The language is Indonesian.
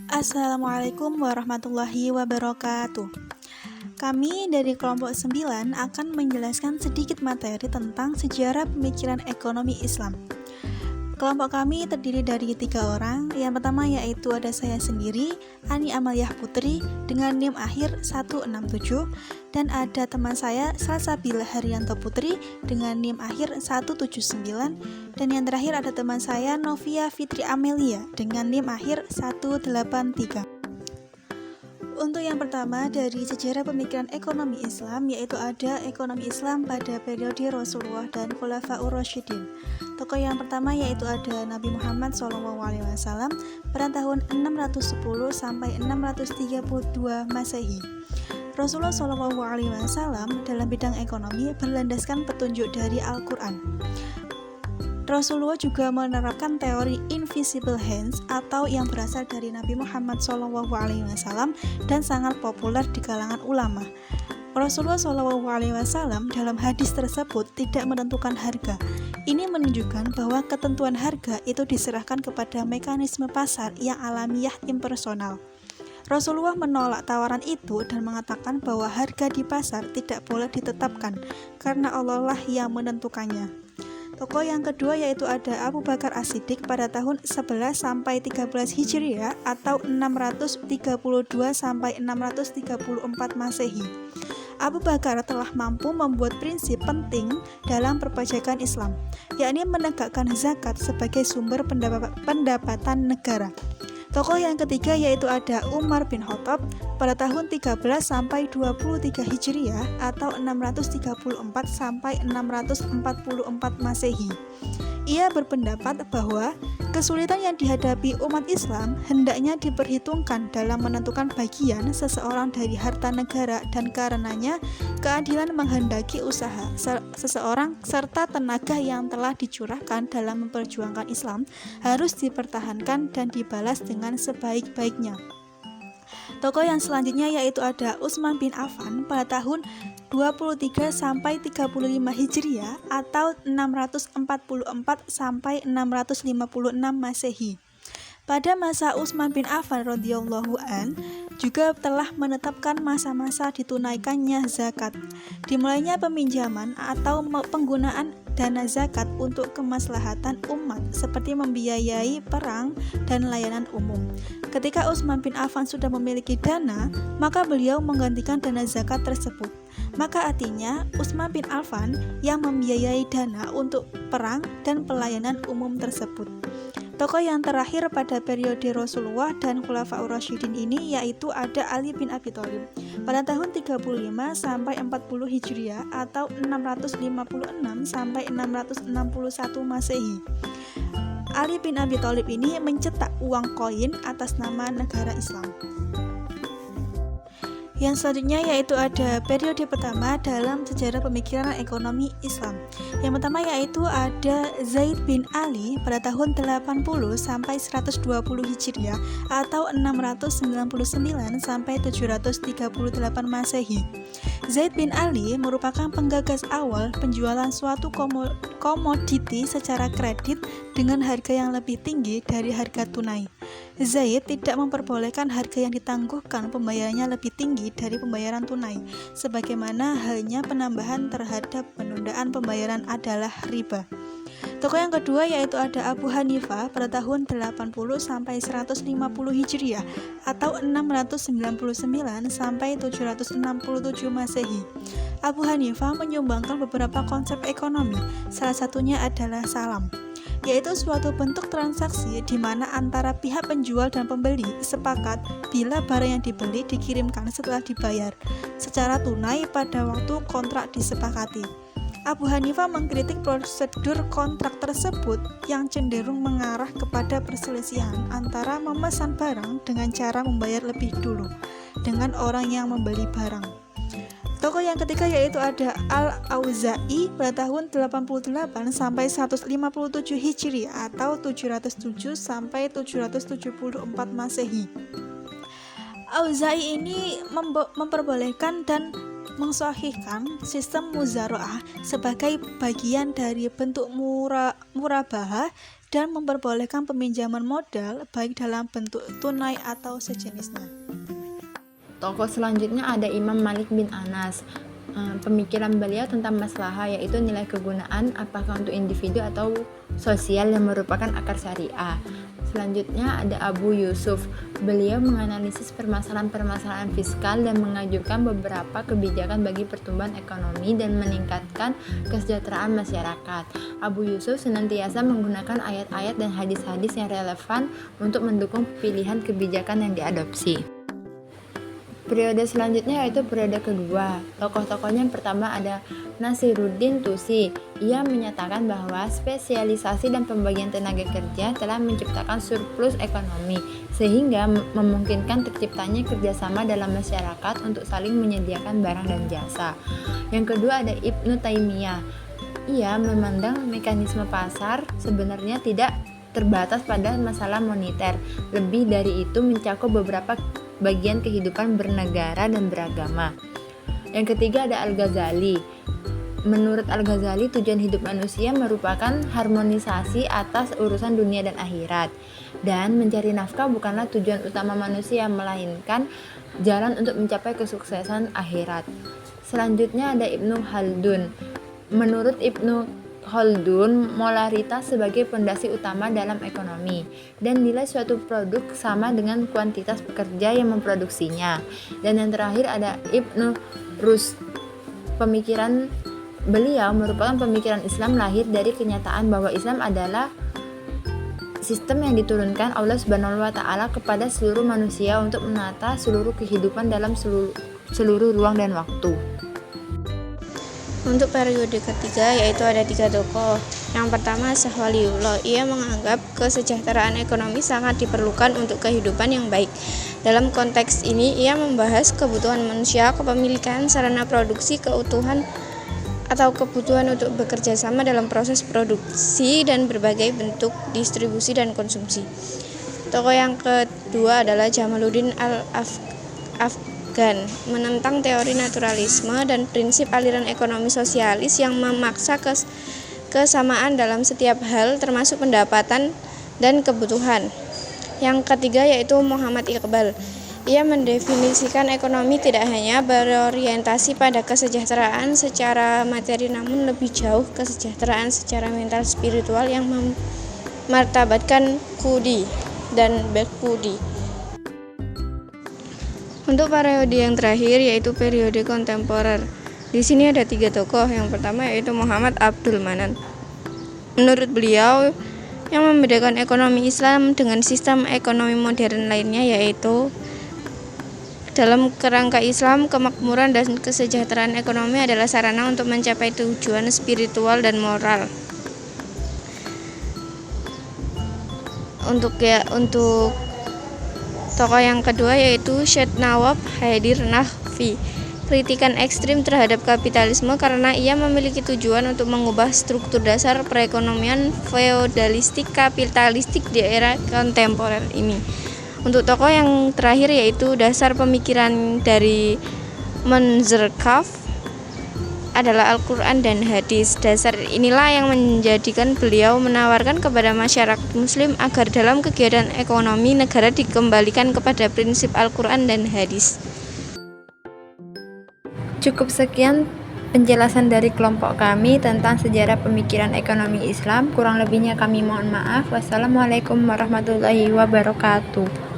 Assalamualaikum warahmatullahi wabarakatuh. Kami dari kelompok 9 akan menjelaskan sedikit materi tentang sejarah pemikiran ekonomi Islam. Kelompok kami terdiri dari 3 orang. Yang pertama yaitu ada saya sendiri, Ani Amaliah Putri dengan NIM akhir 167, dan ada teman saya Salsabila Haryanto Putri dengan NIM akhir 179, dan yang terakhir ada teman saya Novia Fitri Amelia dengan NIM akhir 183. Untuk yang pertama dari sejarah pemikiran ekonomi Islam, yaitu ada ekonomi Islam pada periode Rasulullah dan Khulafaur Rasyidin. Tokoh yang pertama yaitu ada Nabi Muhammad SAW pada tahun 610 sampai 632 Masehi. Rasulullah SAW dalam bidang ekonomi berlandaskan petunjuk dari Al-Quran. Rasulullah juga menerapkan teori invisible hands atau yang berasal dari Nabi Muhammad SAW dan sangat populer di kalangan ulama. Rasulullah SAW dalam hadis tersebut tidak menentukan harga. Ini menunjukkan bahwa ketentuan harga itu diserahkan kepada mekanisme pasar yang alamiah impersonal. Rasulullah menolak tawaran itu dan mengatakan bahwa harga di pasar tidak boleh ditetapkan karena Allah lah yang menentukannya. Tokoh yang kedua yaitu ada Abu Bakar As-Siddiq pada tahun 11 sampai 13 Hijriah atau 632 sampai 634 Masehi. Abu Bakar telah mampu membuat prinsip penting dalam perpajakan Islam, yakni menegakkan zakat sebagai sumber pendapatan negara. Tokoh yang ketiga yaitu ada Umar bin Khattab pada tahun 13 sampai 23 Hijriah atau 634 sampai 644 Masehi. Ia berpendapat bahwa kesulitan yang dihadapi umat Islam hendaknya diperhitungkan dalam menentukan bagian seseorang dari harta negara, dan karenanya keadilan menghendaki usaha seseorang serta tenaga yang telah dicurahkan dalam memperjuangkan Islam harus dipertahankan dan dibalas dengan sebaik-baiknya. Tokoh yang selanjutnya yaitu ada Utsman bin Affan pada tahun 23 sampai 35 Hijriah atau 644 sampai 656 Masehi. Pada masa Utsman bin Affan radhiyallahu an juga telah menetapkan masa-masa ditunaikannya zakat. Dimulainya peminjaman atau penggunaan dana zakat untuk kemaslahatan umat seperti membiayai perang dan layanan umum. Ketika Utsman bin Affan sudah memiliki dana, maka beliau menggantikan dana zakat tersebut. Maka artinya Utsman bin Affan yang membiayai dana untuk perang dan pelayanan umum tersebut. Tokoh yang terakhir pada periode Rasulullah dan Khulafaur Rasyidin ini yaitu ada Ali bin Abi Thalib pada tahun 35 sampai 40 Hijriah atau 656 sampai 661 Masehi. Ali bin Abi Thalib ini mencetak uang koin atas nama negara Islam. Yang selanjutnya yaitu ada periode pertama dalam sejarah pemikiran ekonomi Islam. Yang pertama yaitu ada Zaid bin Ali pada tahun 80 sampai 120 Hijriah atau 699 sampai 738 Masehi. Zaid bin Ali merupakan penggagas awal penjualan suatu komoditi secara kredit dengan harga yang lebih tinggi dari harga tunai. Zaid tidak memperbolehkan harga yang ditangguhkan pembayarannya lebih tinggi dari pembayaran tunai, sebagaimana halnya penambahan terhadap penundaan pembayaran adalah riba. Tokoh yang kedua yaitu ada Abu Hanifah pada tahun 80 sampai 150 Hijriah atau 699 sampai 767 Masehi. Abu Hanifah menyumbangkan beberapa konsep ekonomi, salah satunya adalah salam, yaitu suatu bentuk transaksi di mana antara pihak penjual dan pembeli sepakat bila barang yang dibeli dikirimkan setelah dibayar secara tunai pada waktu kontrak disepakati. Abu Hanifah mengkritik prosedur kontrak tersebut yang cenderung mengarah kepada perselisihan antara memesan barang dengan cara membayar lebih dulu dengan orang yang membeli barang. Tokoh yang ketiga yaitu ada Al-Auza'i pada tahun 88 sampai 157 Hijriah atau 707 sampai 774 Masehi. Auza'i ini memperbolehkan dan mensahihkan sistem muzaraah sebagai bagian dari bentuk murabahah dan memperbolehkan peminjaman modal baik dalam bentuk tunai atau sejenisnya. Tokoh selanjutnya ada Imam Malik bin Anas. Pemikiran beliau tentang maslahah yaitu nilai kegunaan apakah untuk individu atau sosial yang merupakan akar syariah. Selanjutnya ada Abu Yusuf. Beliau menganalisis permasalahan-permasalahan fiskal dan mengajukan beberapa kebijakan bagi pertumbuhan ekonomi dan meningkatkan kesejahteraan masyarakat. Abu Yusuf senantiasa menggunakan ayat-ayat dan hadis-hadis yang relevan untuk mendukung pilihan kebijakan yang diadopsi. Periode selanjutnya yaitu periode kedua. Tokoh-tokohnya yang pertama ada Nasiruddin Tusi. Ia menyatakan bahwa spesialisasi dan pembagian tenaga kerja telah menciptakan surplus ekonomi, sehingga memungkinkan terciptanya kerjasama dalam masyarakat untuk saling menyediakan barang dan jasa. Yang kedua ada Ibnu Taimiyah. Ia memandang mekanisme pasar sebenarnya tidak terbatas pada masalah moneter, lebih dari itu mencakup beberapa bagian kehidupan bernegara dan beragama. Yang ketiga ada Al-Ghazali. Menurut Al-Ghazali, tujuan hidup manusia merupakan harmonisasi atas urusan dunia dan akhirat, dan mencari nafkah bukanlah tujuan utama manusia, melainkan jalan untuk mencapai kesuksesan akhirat. Selanjutnya ada Ibnu Khaldun. Menurut Ibnu Khaldun, molaritas sebagai pondasi utama dalam ekonomi dan nilai suatu produk sama dengan kuantitas pekerja yang memproduksinya. Dan yang terakhir ada Ibnu Rushd. Pemikiran beliau merupakan pemikiran Islam lahir dari kenyataan bahwa Islam adalah sistem yang diturunkan Allah Subhanahu wa taala kepada seluruh manusia untuk menata seluruh kehidupan dalam seluruh ruang dan waktu. Untuk periode ketiga yaitu ada 3 tokoh. Yang pertama Syekh Waliullah. Ia menganggap kesejahteraan ekonomi sangat diperlukan untuk kehidupan yang baik. Dalam konteks ini ia membahas kebutuhan manusia, kepemilikan, sarana produksi, keutuhan atau kebutuhan untuk bekerja sama dalam proses produksi dan berbagai bentuk distribusi dan konsumsi. Tokoh yang kedua adalah Jamaluddin Al-Afghan, menentang teori naturalisme dan prinsip aliran ekonomi sosialis yang memaksa kesamaan dalam setiap hal termasuk pendapatan dan kebutuhan. Yang ketiga yaitu Muhammad Iqbal. Ia mendefinisikan ekonomi tidak hanya berorientasi pada kesejahteraan secara materi namun lebih jauh kesejahteraan secara mental spiritual yang memartabatkan Khudi dan Bekudi. Untuk periode yang terakhir yaitu periode kontemporer. Di sini ada 3 tokoh. Yang pertama yaitu Muhammad Abdul Manan. Menurut beliau, yang membedakan ekonomi Islam dengan sistem ekonomi modern lainnya yaitu dalam kerangka Islam, kemakmuran dan kesejahteraan ekonomi adalah sarana untuk mencapai tujuan spiritual dan moral. Untuk tokoh yang kedua yaitu Syed Nawab Haidir Naqvi. Kritikan ekstrim terhadap kapitalisme karena ia memiliki tujuan untuk mengubah struktur dasar perekonomian feodalistik kapitalistik di era kontemporer ini. Untuk tokoh yang terakhir yaitu dasar pemikiran dari Manzur-Kaf adalah Al-Quran dan hadis. Dasar inilah yang menjadikan beliau menawarkan kepada masyarakat muslim agar dalam kegiatan ekonomi negara dikembalikan kepada prinsip Al-Quran dan hadis. Cukup sekian penjelasan dari kelompok kami tentang sejarah pemikiran ekonomi Islam. Kurang lebihnya kami mohon maaf. Wassalamualaikum warahmatullahi wabarakatuh.